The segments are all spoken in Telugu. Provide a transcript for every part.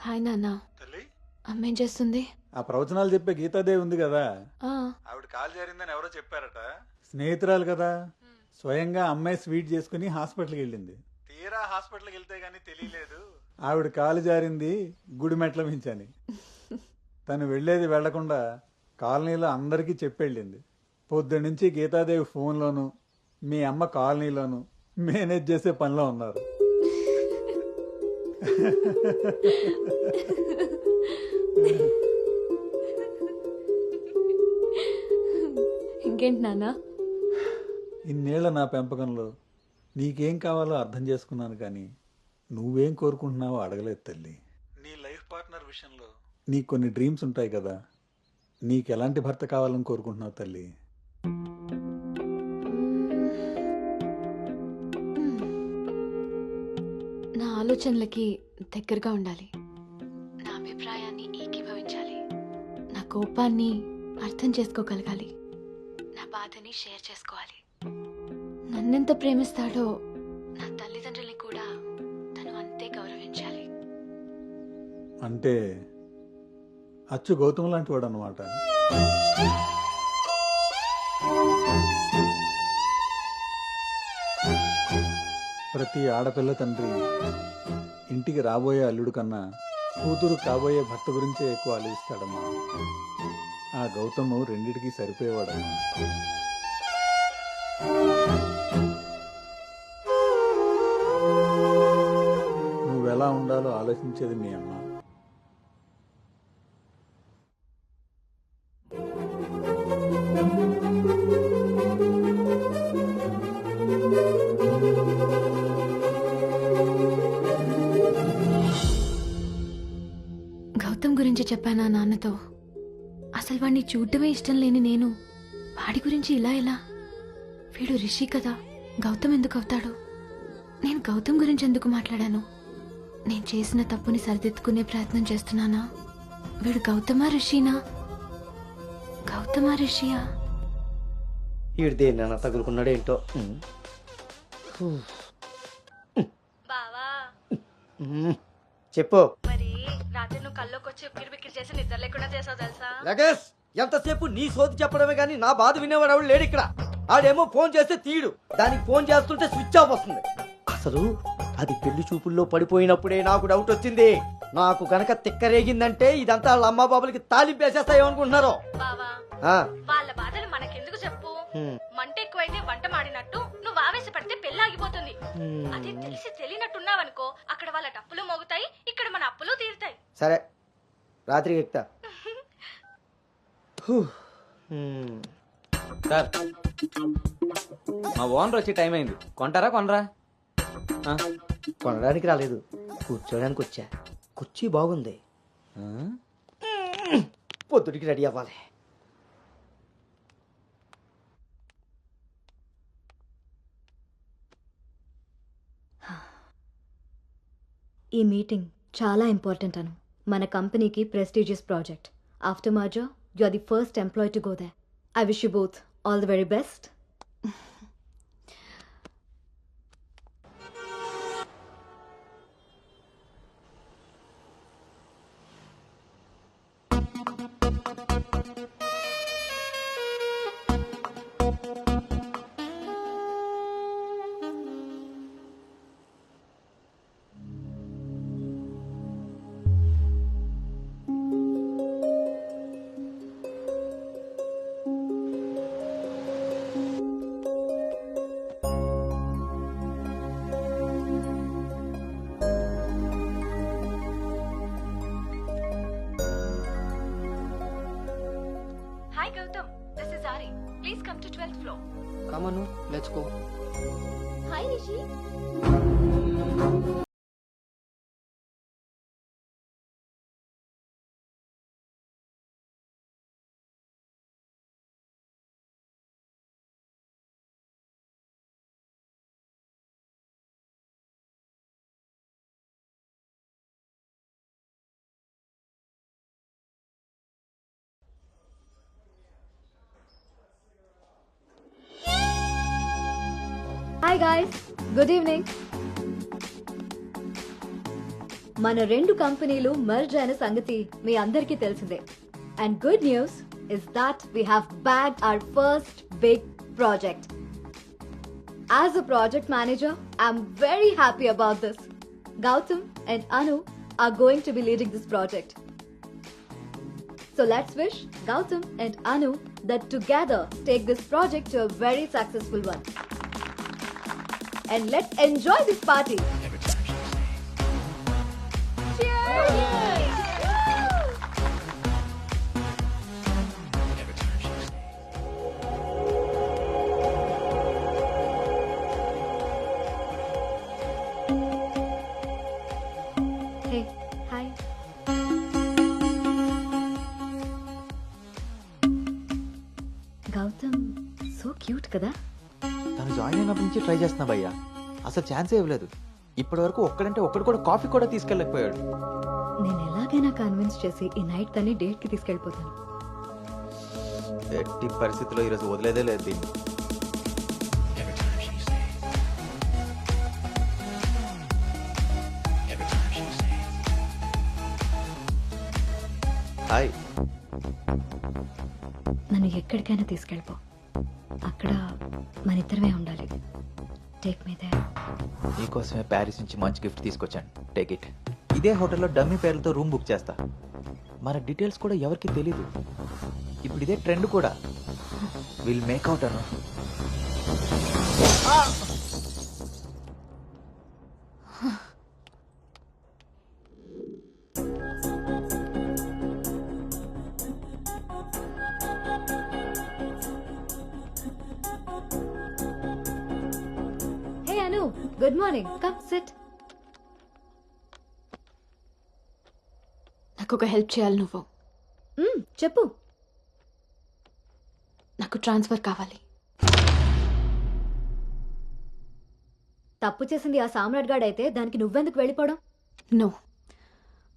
హాయ్ నాన్న. తల్లి అమ్మేం చేస్తుంది? ఆ ప్రవచనాలు చెప్పే గీతాదేవి ఉంది కదా, ఆ, ఆవిడ కాలు జారిందని ఎవరో చెప్పారట. స్నేహితురాలు కదా, స్వయంగా అమ్మాయి స్వీట్ చేసుకుని హాస్పిటల్కి వెళ్ళింది. తీరా హాస్పిటల్కి వెళ్తే గానీ తెలియలేదు ఆవిడ కాలు జారింది గుడి మెట్ల మించని. తను వెళ్ళేది వెళ్లకుండా కాలనీలో అందరికీ చెప్పెళ్ళింది. పొద్దున్నుంచి గీతాదేవి ఫోన్లోను, మీ అమ్మ కాలనీలోను మేనేజ్ చేసే పనిలో ఉన్నారు. ఇంకేంటి నాన్న? ఇన్నేళ్ల నా పెంపకంలో నీకేం కావాలో అర్థం చేసుకున్నాను, కానీ నువ్వేం కోరుకుంటున్నావో అడగలేదు తల్లి. నీ లైఫ్ పార్ట్నర్ విషయంలో నీకు కొన్ని డ్రీమ్స్ ఉంటాయి కదా, నీకు ఎలాంటి భర్త కావాలని కోరుకుంటున్నావు తల్లి? నా ఆలోచనలకి దగ్గరగా ఉండాలి. నా అభిప్రాయాన్ని ఏకీభవించాలి. నా కోపాన్ని అర్థం చేసుకోగలగాలి. నా బాధని షేర్ చేసుకోవాలి. నన్నెంత ప్రేమిస్తాడో నా తల్లిదండ్రుల్ని కూడా తను అంతే గౌరవించాలి. అంటే అచ్చు గౌతమ్ లాంటి వాడు అనమాట. ప్రతి ఆడపిల్ల తండ్రి ఇంటికి రాబోయే అల్లుడు కన్నా కూతురు కాబోయే భర్త గురించే ఎక్కువ ఆలోచిస్తాడమ్మా. ఆ గౌతము రెండిటికి సరిపోయేవాడమ్మా. నువ్వెలా ఉండాలో ఆలోచించేది మీ అమ్మ. గౌతమ్ గురించి చెప్పానా నాన్నతో? అసలు వాడిని చూడటమే ఇష్టం లేని నేను వాడి గురించి ఇలా ఎలా? వీడు రిషి కదా, గౌతమ్ ఎందుకు అవుతాడు? నేను గౌతమ్ గురించి ఎందుకు మాట్లాడాను? నేను చేసిన తప్పుని సరిదిద్దుకునే ప్రయత్నం చేస్తున్నానా? వీడు గౌతమా రిషినా? గౌతమా రిషియా? ఈడు దేన్నైనా తగులుకున్నాడేంటో. బావా చెప్పు. మరి రాత్రి నువ్వు కల్లోకి వచ్చి ఉక్కిరి బిక్కిరి చేసి నిద్ర లేకుండా చేసావు తెలుసా? లగేష్, ఎంతసేపు నీ సోది చెప్పడమే గానీ నా బాధ వినేవాడు ఎవడు లేడు ఇక్కడ. ఆడేమో ఫోన్ చేస్తే తీయడు, దానికి ఫోన్ చేస్తుంటే స్విచ్ ఆఫ్ వస్తుంది. అసలు అది పెళ్లి చూపుల్లో పడిపోయినప్పుడే నాకు డౌట్ వచ్చింది. నాకు గనక తిక్కరేగిందంటే ఇదంతా వాళ్ళ అమ్మా బాబులకి తాలింపేసేస్తాయేమనుకుంటున్నారు. బావా వాళ్ళ బాధలు మనకెందుకు చెప్పు? మంట ఎక్కువైతే వంట మాడినట్టు నువ్వు ఆవేశపడితే పెళ్ళాగిపోతుంది. అదే తెలిసి తెలియనట్టున్నావనుకో, అక్కడ వాళ్ళ డప్పులు మోగుతాయి, ఇక్కడ మన అప్పులు తీరుతాయి. సరే, రాత్రికి ఎక్కుతా. సార్, మా ఓనర్ వచ్చే టైం అయింది. కొంటారా కొనరా? కొనడానికి రాలేదు, కూర్చోడానికి వచ్చా. కుర్చీ బాగుంది, పొద్దుటికి రెడీ అవ్వాలి. ఈ మీటింగ్ చాలా ఇంపార్టెంట్ అను. మన కంపెనీకి prestigious project. After merger you are the first employee to go there. I wish you both all the very best. Hi Gautam, this is Aari. Please come to 12th floor. Come on, let's go. Hi Rishi. Hi guys, good evening. మన రెండు కంపెనీలు మర్జ్ అయిన సంగతి మీ అందరికీ తెలిసిందే. And good news is that we have bag our first big project. As a project manager, I'm very happy about this. Gautam and Anu are going to be leading this project. So let's wish Gautam and Anu that together take this project to a very successful one. And let's enjoy this party. Hey, hi. Gautam, so cute కదా? తను జాయిన్ అయినప్పటి నుంచి ట్రై చేస్తున్నా భయ్యా, అసలు ఛాన్సే ఇవ్వలేదు. ఇప్పటి వరకు ఒక్కడంటే ఒక్కడు కూడా కాఫీ కూడా తీసుకెళ్ళకపోయాడు. నేను ఎలాగైనా కన్విన్స్ చేసి ఈ నైట్ తన్ని డేట్ కి తీసుకెళ్ళిపోతాను. ఎట్టి పరిస్థితిలో ఈరోజు వదిలేదే లేదు దీన్ని. హాయ్. నన్ను ఎక్కడికైనా తీసుకెళ్ళిపో. అక్కడ మన ఇద్దరమే ఉండాలి. Take me there. నీకోసమే ప్యారిస్ నుంచి మంచి గిఫ్ట్ తీసుకొచ్చాను, టేక్ ఇట్. ఇదే హోటల్లో డమ్మీ పేర్లతో రూమ్ బుక్ చేస్తా. మన డీటెయిల్స్ కూడా ఎవరికి తెలీదు. ఇప్పుడు ఇదే ట్రెండ్ కూడా. Will make out Anu. Hey Anu, good morning. Come sit. నాకు ఒక హెల్ప్ చేయాలి నువ్వు. చెప్పు. నాకు ట్రాన్స్ఫర్ కావాలి. తప్పు చేసింది ఆ సామ్రాట్ గాడైతే దానికి నువ్వెందుకు వెళ్ళిపోవడం? నో,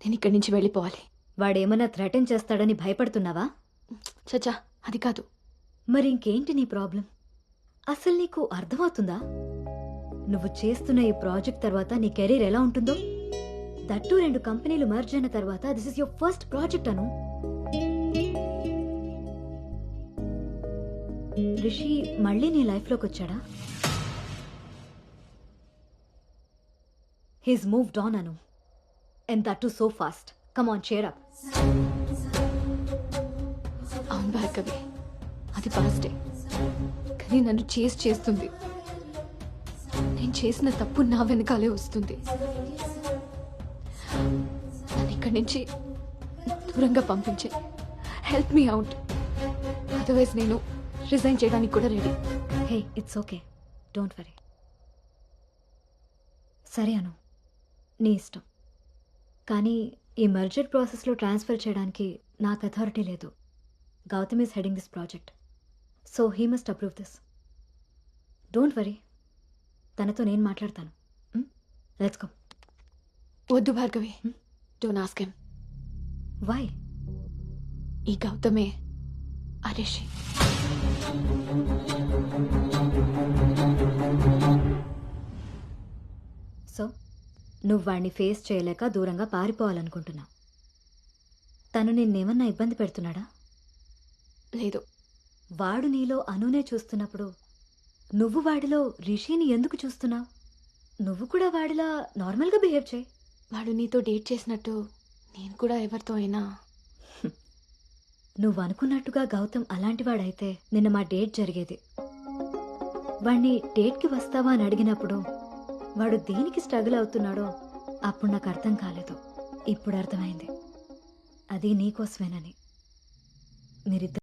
నేను ఇక్కడి నుంచి వెళ్ళిపోవాలి. వాడేమన్నా థ్రెటన్ చేస్తాడని భయపడుతున్నావా? చచ్చా, అది కాదు. మరి ఇంకేంటి నీ ప్రాబ్లం? అసలు నీకు అర్థమవుతుందా? నువ్వు చేస్తున్న ఈ ప్రాజెక్ట్ తర్వాత నీ కెరీర్ ఎలా ఉంటుందో? దట్టు 2 కంపెనీలు మర్జ్ అయిన తర్వాత this is your first project Anu. Rishi మళ్ళీ నీ లైఫ్లోకి వచ్చాడా? He's moved on Anu. And that too so fast. Come on, cheer up. అవును భార్గవి, అది పాస్టే. కానీ నన్ను చేస్తుంది. నేను చేసిన తప్పు నా వెనకాలే వస్తుంది. నన్ను ఇక్కడి నుంచి దూరంగా పంపించే. Help me out. అదర్వైజ్ నేను రిజైన్ చేయడానికి కూడా ready. Hey, it's okay, don't worry. సరే అను, నీ ఇష్టం. కానీ ఈ మర్జర్ ప్రాసెస్లో ట్రాన్స్ఫర్ చేయడానికి నాకు అథారిటీ లేదు. Gautam is heading this project, so he must approve this. Don't worry, తనతో నేను మాట్లాడతాను. Let's go. వద్దు Bhargavi, don't ask him. Why? ఈ గౌతమే ఆ రిషి. సో నువ్వు వాడిని ఫేస్ చేయలేక దూరంగా పారిపోవాలనుకుంటున్నావు. తను నిన్నేమన్నా ఇబ్బంది పెడుతున్నాడా? లేదు. వాడు నీలో అనునే చూస్తున్నప్పుడు నువ్వు వాడిలో రిషిని ఎందుకు చూస్తున్నావు? నువ్వు కూడా వాడిలా నార్మల్గా బిహేవ్ చేయి. వాడు నీతో డేట్ చేసినట్టు నేను కూడా ఎవరితో అయినా. నువ్వు అనుకున్నట్టుగా గౌతమ్ అలాంటి వాడైతే నిన్న మా డేట్ జరిగేది. వాడిని డేట్కి వస్తావా అని అడిగినప్పుడు వాడు దేనికి స్ట్రగుల్ అవుతున్నాడో అప్పుడు నాకు అర్థం కాలేదు. ఇప్పుడు అర్థమైంది, అది నీకోసమేనని. మీరిద్దరు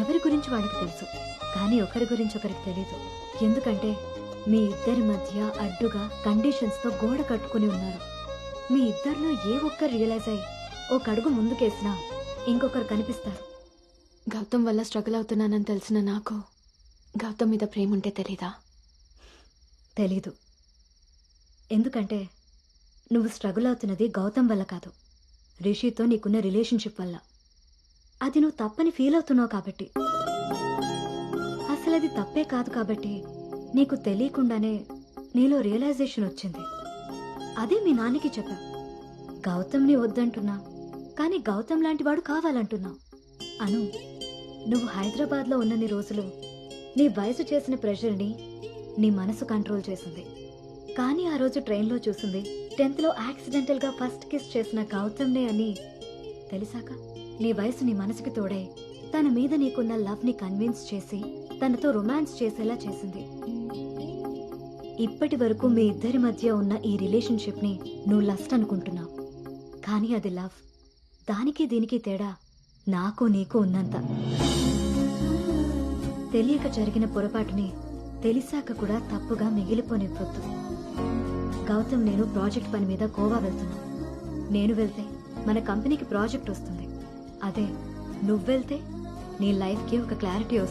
ఎవరి గురించి వాళ్ళకి తెలుసు, కానీ ఒకరి గురించి ఒకరికి తెలీదు. ఎందుకంటే మీ ఇద్దరి మధ్య అడ్డుగా కండిషన్స్తో గోడ కట్టుకుని ఉన్నారు. మీ ఇద్దరిలో ఏ ఒక్కరు రియలైజ్ అయ్యి ఒక అడుగు ముందుకేసినా ఇంకొకరు కనిపిస్తారు. గౌతమ్ వల్ల స్ట్రగుల్ అవుతున్నానని తెలిసిన నాకు గౌతమ్ మీద ప్రేమ ఉంటే తెలీదా? తెలీదు. ఎందుకంటే నువ్వు స్ట్రగుల్ అవుతున్నది గౌతమ్ వల్ల కాదు, రిషితో నీకున్న రిలేషన్షిప్ వల్ల. అది నువ్వు తప్పని ఫీల్ అవుతున్నావు కాబట్టి. అసలు అది తప్పే కాదు కాబట్టి నీకు తెలియకుండానే నీలో రియలైజేషన్ వచ్చింది. అదే మీ నాన్నకి చెప్పా. గౌతమ్ని వద్దంటున్నా, కానీ గౌతమ్ లాంటి వాడు కావాలంటున్నా. అను, నువ్వు హైదరాబాద్లో ఉన్నన్ని రోజులు నీ వయసు చేసిన ప్రెషర్ని నీ మనసు కంట్రోల్ చేసింది. కానీ ఆ రోజు ట్రైన్లో చూసింది 10th లో యాక్సిడెంటల్గా ఫస్ట్ కిస్ చేసిన గౌతమ్నే అని తెలిసాక నీ వయసు నీ మనసుకి తోడై తన మీద నీకున్న లవ్ని కన్విన్స్ చేసి తనతో రొమాన్స్ చేసేలా చేసింది. ఇప్పటి వరకు మీ ఇద్దరి మధ్య ఉన్న ఈ రిలేషన్షిప్ని నువ్వు లస్ట్ అనుకుంటున్నావు, కానీ అది లవ్. దానికి దీనికి తేడా నాకు నీకు ఉన్నంత. తెలియక జరిగిన పొరపాటుని తెలిసాక కూడా తప్పుగా మిగిలిపోనివ్వద్దు. గౌతమ్ నేను ప్రాజెక్ట్ పని మీద గోవా వెళ్తున్నా. నేను వెళ్తే మన కంపెనీకి ప్రాజెక్ట్ వస్తుంది. అదే నువ్వెళ్తే నీ లైఫ్కి ఒక క్లారిటీ వస్తుంది.